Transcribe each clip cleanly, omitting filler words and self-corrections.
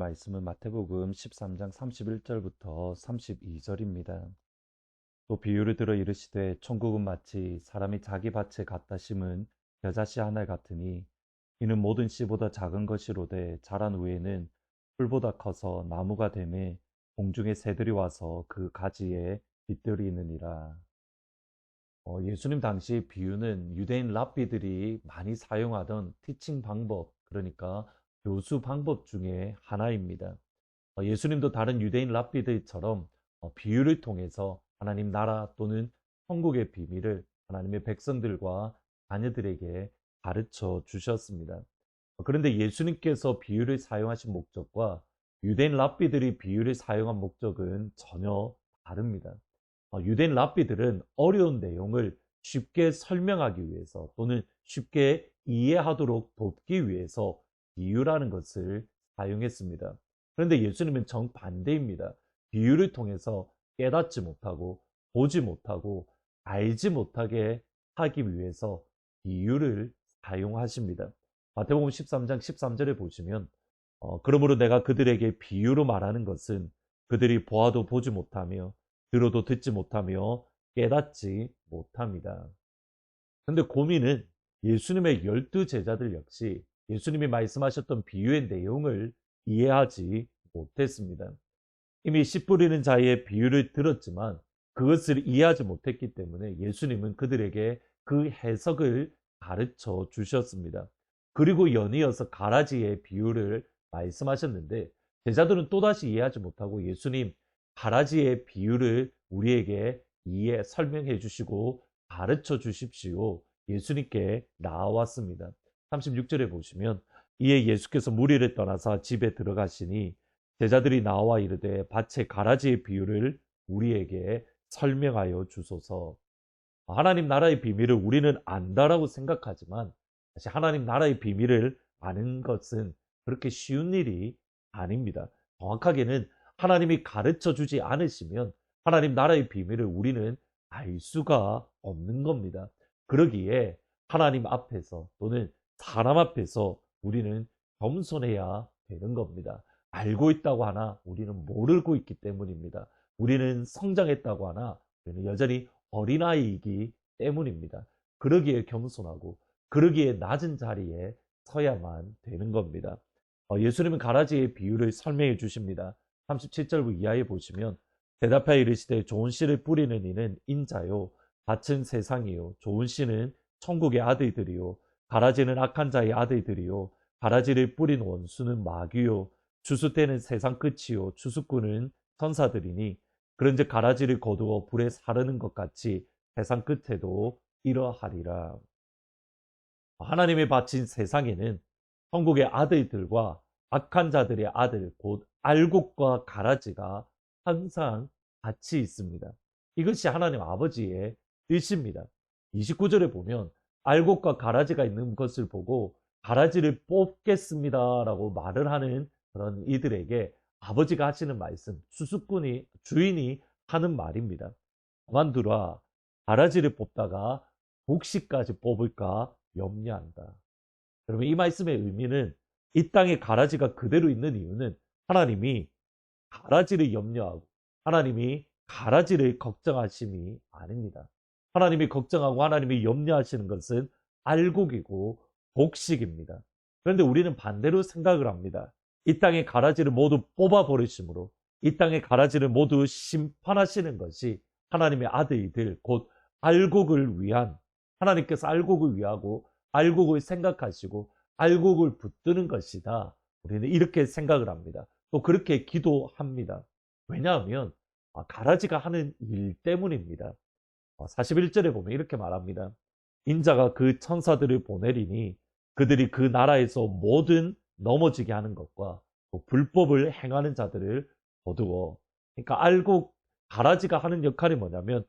말씀은 마태복음 13장 31절부터 32절입니다. 또 비유를 들어 이르시되 천국은 마치 사람이 자기 밭에 갖다 심은 겨자씨 하나 같으니 이는 모든 씨보다 작은 것이로되 자란 후에는 풀보다 커서 나무가 되매 공중의 새들이 와서 그 가지에 깃들이느니라. 예수님 당시 비유는 유대인 랍비들이 많이 사용하던 티칭 방법, 그러니까 교수 방법 중에 하나입니다. 예수님도 다른 유대인 랍비들처럼 비유를 통해서 하나님 나라 또는 천국의 비밀을 하나님의 백성들과 자녀들에게 가르쳐 주셨습니다. 그런데 예수님께서 비유를 사용하신 목적과 유대인 랍비들이 비유를 사용한 목적은 전혀 다릅니다. 유대인 랍비들은 어려운 내용을 쉽게 설명하기 위해서 또는 쉽게 이해하도록 돕기 위해서 비유라는 것을 사용했습니다. 그런데 예수님은 정반대입니다. 비유를 통해서 깨닫지 못하고 보지 못하고 알지 못하게 하기 위해서 비유를 사용하십니다. 마태복음 13장 13절에 보시면 그러므로 내가 그들에게 비유로 말하는 것은 그들이 보아도 보지 못하며 들어도 듣지 못하며 깨닫지 못합니다. 그런데 고민은 예수님의 12 제자들 역시 예수님이 말씀하셨던 비유의 내용을 이해하지 못했습니다. 이미 씨 뿌리는 자의 비유를 들었지만 그것을 이해하지 못했기 때문에 예수님은 그들에게 그 해석을 가르쳐 주셨습니다. 그리고 연이어서 가라지의 비유를 말씀하셨는데 제자들은 또다시 이해하지 못하고 예수님 가라지의 비유를 우리에게 설명해 주시고 가르쳐 주십시오. 예수님께 나왔습니다. 36절에 보시면 이에 예수께서 무리를 떠나서 집에 들어가시니 제자들이 나와 이르되 밭의 가라지의 비유를 우리에게 설명하여 주소서. 하나님 나라의 비밀을 우리는 안다라고 생각하지만 사실 하나님 나라의 비밀을 아는 것은 그렇게 쉬운 일이 아닙니다. 정확하게는 하나님이 가르쳐 주지 않으시면 하나님 나라의 비밀을 우리는 알 수가 없는 겁니다. 그러기에 하나님 앞에서 또는 사람 앞에서 우리는 겸손해야 되는 겁니다. 알고 있다고 하나 우리는 모르고 있기 때문입니다. 우리는 성장했다고 하나 우리는 여전히 어린아이이기 때문입니다. 그러기에 겸손하고 그러기에 낮은 자리에 서야만 되는 겁니다. 예수님은 가라지의 비유를 설명해 주십니다. 37절 이하에 보시면 대답하여 이르시되 좋은 씨를 뿌리는 이는 인자요 밭은 세상이요 좋은 씨는 천국의 아들들이요 가라지는 악한 자의 아들들이요 가라지를 뿌린 원수는 마귀요 주수 때는 세상 끝이요 주수꾼은 천사들이니 그런즉 가라지를 거두어 불에 사르는 것 같이 세상 끝에도 이러하리라. 하나님의 밭인 세상에는 천국의 아들들과 악한 자들의 아들 곧 알곡과 가라지가 항상 같이 있습니다. 이것이 하나님 아버지의 뜻입니다. 29절에 보면 알곡과 가라지가 있는 것을 보고 가라지를 뽑겠습니다 라고 말을 하는 그런 이들에게 아버지가 하시는 말씀, 주인이 하는 말입니다. 그만두라. 가라지를 뽑다가 독시까지 뽑을까 염려한다. 여러분, 이 말씀의 의미는 이 땅에 가라지가 그대로 있는 이유는 하나님이 가라지를 염려하고 하나님이 가라지를 걱정하심이 아닙니다. 하나님이 걱정하고 하나님이 염려하시는 것은 알곡이고 독식입니다. 그런데 우리는 반대로 생각을 합니다. 이 땅의 가라지를 모두 뽑아버리심으로 이 땅의 가라지를 모두 심판하시는 것이 하나님의 아들들 곧 알곡을 위한 하나님께서 알곡을 위하고 알곡을 생각하시고 알곡을 붙드는 것이다. 우리는 이렇게 생각을 합니다. 또 그렇게 기도합니다. 왜냐하면 가라지가 하는 일 때문입니다. 41절에 보면 이렇게 말합니다. 인자가 그 천사들을 보내리니 그들이 그 나라에서 모든 넘어지게 하는 것과 또 불법을 행하는 자들을 거두어. 그러니까 알곡, 가라지가 하는 역할이 뭐냐면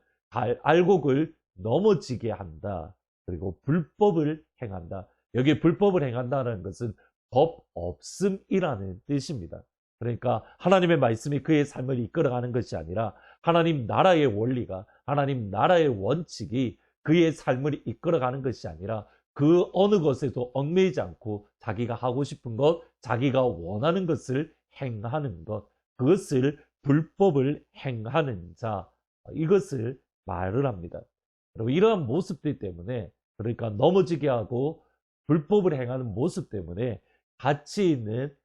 알곡을 넘어지게 한다. 그리고 불법을 행한다. 여기 불법을 행한다는 것은 법 없음이라는 뜻입니다. 그러니까 하나님의 말씀이 그의 삶을 이끌어가는 것이 아니라 하나님 나라의 원리가 하나님 나라의 원칙이 그의 삶을 이끌어가는 것이 아니라 그 어느 것에도 얽매이지 않고 자기가 하고 싶은 것, 자기가 원하는 것을 행하는 것, 그것을 불법을 행하는 자, 이것을 말을 합니다. 그리고 이러한 모습들 때문에, 그러니까 넘어지게 하고 불법을 행하는 모습 때문에 가치 있는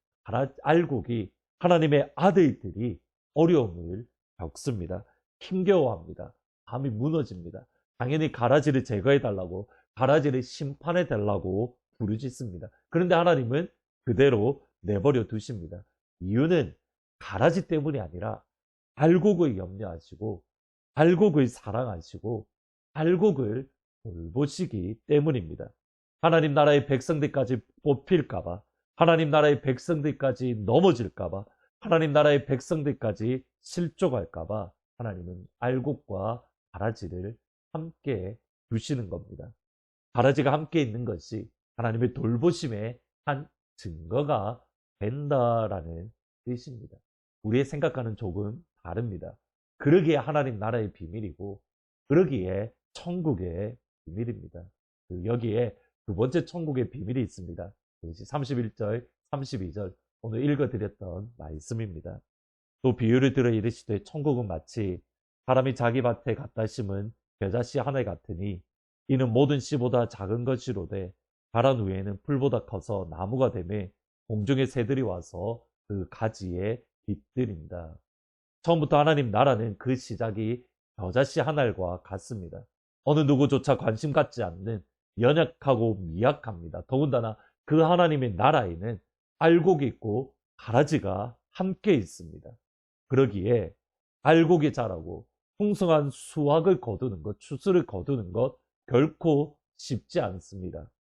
알곡이, 하나님의 아들들이 어려움을 겪습니다. 힘겨워합니다. 감이 무너집니다. 당연히 가라지를 제거해 달라고, 가라지를 심판해 달라고 부르짖습니다. 그런데 하나님은 그대로 내버려 두십니다. 이유는 가라지 때문이 아니라 알곡을 염려하시고, 알곡을 사랑하시고, 알곡을 돌보시기 때문입니다. 하나님 나라의 백성들까지 뽑힐까봐, 하나님 나라의 백성들까지 넘어질까봐, 하나님 나라의 백성들까지 실족할까봐 하나님은 알곡과 가라지를 함께 두시는 겁니다. 가라지가 함께 있는 것이 하나님의 돌보심의 한 증거가 된다라는 뜻입니다. 우리의 생각과는 조금 다릅니다. 그러기에 하나님 나라의 비밀이고, 그러기에 천국의 비밀입니다. 여기에 두 번째 천국의 비밀이 있습니다. 그것이 31절, 32절 오늘 읽어드렸던 말씀입니다. 또 비유를 들어 이르시되 천국은 마치 사람이 자기 밭에 갖다 심은 겨자씨 하나 같으니 이는 모든 씨보다 작은 것이로되 자란 후에는 풀보다 커서 나무가 되매 공중의 새들이 와서 그 가지에 깃들인다. 처음부터 하나님 나라는 그 시작이 겨자씨 한 알과 같습니다. 어느 누구조차 관심 갖지 않는 연약하고 미약합니다. 더군다나 그 하나님의 나라에는 알곡이 있고 가라지가 함께 있습니다. 그러기에 알곡이 자라고 풍성한 수확을 거두는 것, 추수를 거두는 것 결코 쉽지 않습니다.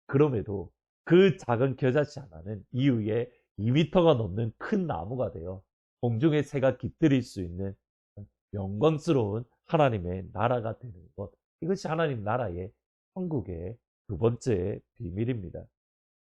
그럼에도 그 작은 겨자씨 하나는 이후에 2m가 넘는 큰 나무가 되어 공중의 새가 깃들일 수 있는 영광스러운 하나님의 나라가 되는 것. 이것이 하나님 나라의 천국의 두 번째 비밀입니다.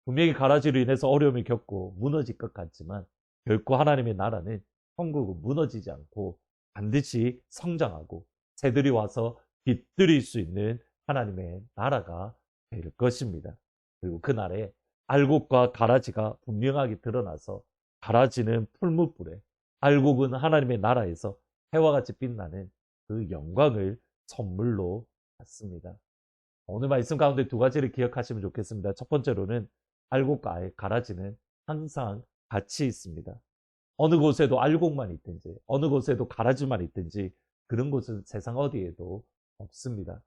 분명히 가라지로 인해서 어려움을 겪고 무너질 것 같지만 결코 하나님의 나라는 천국은 무너지지 않고 반드시 성장하고 새들이 와서 깃들일 수 있는 하나님의 나라가 될 것입니다. 그리고 그날에 알곡과 가라지가 분명하게 드러나서 가라지는 풀무불에, 알곡은 하나님의 나라에서 해와 같이 빛나는 그 영광을 선물로 받습니다. 오늘 말씀 가운데 두 가지를 기억하시면 좋겠습니다. 첫 번째로는 알곡과 가라지는 항상 같이 있습니다. 어느 곳에도 알곡만 있든지 어느 곳에도 가라지만 있든지 그런 곳은 세상 어디에도 없습니다.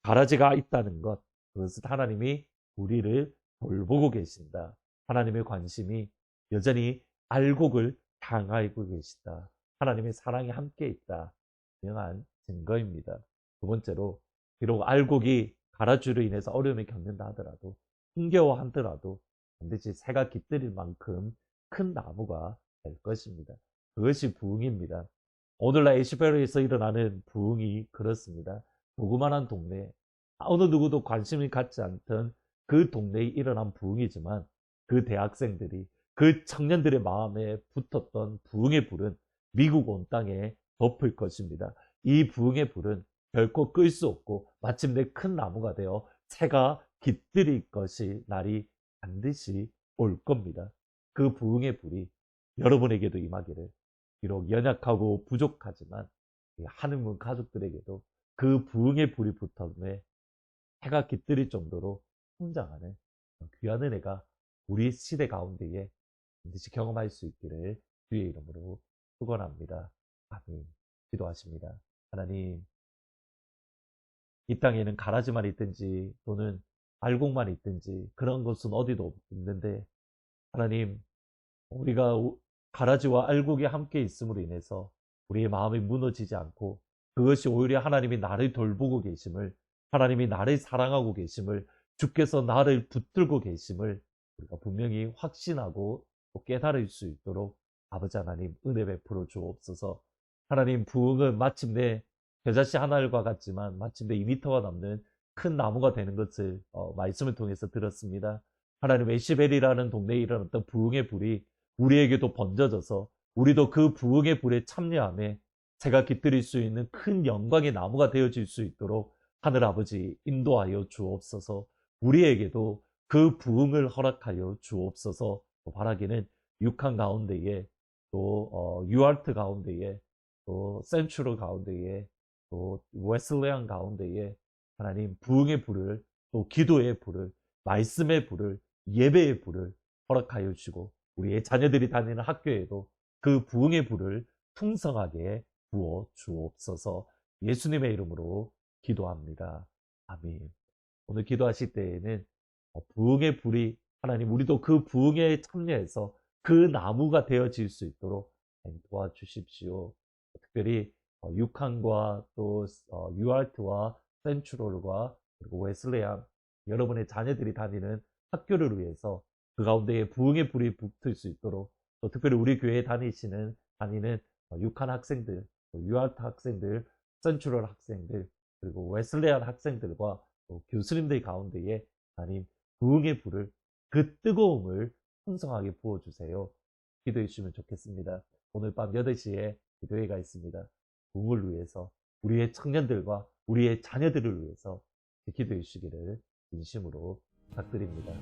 가라지가 있다는 것, 그것은 하나님이 우리를 돌보고 계신다. 하나님의 관심이 여전히 알곡을 향하고 계시다. 하나님의 사랑이 함께 있다. 분명한 증거입니다. 두 번째로 비록 알곡이 가라지로 인해서 어려움을 겪는다 하더라도, 힘겨워하더라도 반드시 새가 깃들일 만큼 큰 나무가 될 것입니다. 그것이 부흥입니다. 오늘날 에시베리에서 일어나는 부흥이 그렇습니다. 조그만한 동네, 어느 누구도 관심을 갖지 않던 그 동네에 일어난 부흥이지만 그 대학생들이, 그 청년들의 마음에 붙었던 부흥의 불은 미국 온 땅에 덮을 것입니다. 이 부흥의 불은 결코 끌 수 없고 마침내 큰 나무가 되어 새가 깃들일 것이 날이 반드시 올 겁니다. 그 부흥의 불이 여러분에게도 임하기를, 비록 연약하고 부족하지만 하느님 가족들에게도 그 부흥의 불이 붙었음에 해가 깃들일 정도로 성장하는 귀한 은혜가 우리 시대 가운데에 반드시 경험할 수 있기를 주의 이름으로 축원합니다. 아멘. 기도하십니다. 하나님, 이 땅에는 가라지만 있든지 또는 알곡만 있든지 그런 것은 어디도 없는데, 하나님, 우리가 가라지와 알곡이 함께 있음으로 인해서 우리의 마음이 무너지지 않고 그것이 오히려 하나님이 나를 돌보고 계심을, 하나님이 나를 사랑하고 계심을, 주께서 나를 붙들고 계심을 우리가 분명히 확신하고 또 깨달을 수 있도록 아버지 하나님 은혜 베풀어 주옵소서. 하나님, 부흥은 마침내 겨자씨 한 알과 같지만 마침내 2m가 넘는 큰 나무가 되는 것을 말씀을 통해서 들었습니다. 하나님, 에시벨이라는 동네에 일어났던 부흥의 불이 우리에게도 번져져서 우리도 그 부흥의 불에 참여하며 새가 깃들일 수 있는 큰 영광의 나무가 되어질 수 있도록 하늘 아버지 인도하여 주옵소서. 우리에게도 그 부흥을 허락하여 주옵소서. 바라기는 육한 가운데에 또 유알트 가운데에, 또 센츄럴 가운데에, 또 웨슬레안 가운데에 하나님 부흥의 불을, 또 기도의 불을, 말씀의 불을, 예배의 불을 허락하여 주시고 우리의 자녀들이 다니는 학교에도 그 부흥의 불을 풍성하게 부어 주옵소서. 예수님의 이름으로 기도합니다. 아멘. 오늘 기도하실 때에는 부흥의 불이 하나님 우리도 그 부흥에 참여해서 그 나무가 되어질 수 있도록 도와주십시오. 특별히 6항과 또 유알트와 센츄럴과 그리고 웨슬레안 여러분의 자녀들이 다니는 학교를 위해서 그 가운데에 부흥의 불이 붙을 수 있도록, 또 특별히 우리 교회에 다니는 6항 학생들, 유알트 학생들, 센츄럴 학생들, 그리고 웨슬레안 학생들과 또 교수님들 가운데에 하나님 부흥의 불을, 그 뜨거움을 풍성하게 부어주세요. 기도해 주시면 좋겠습니다. 오늘 밤 8시에 기도회가 있습니다. 부흥을 위해서, 우리의 청년들과 우리의 자녀들을 위해서 기도해 주시기를 진심으로 부탁드립니다.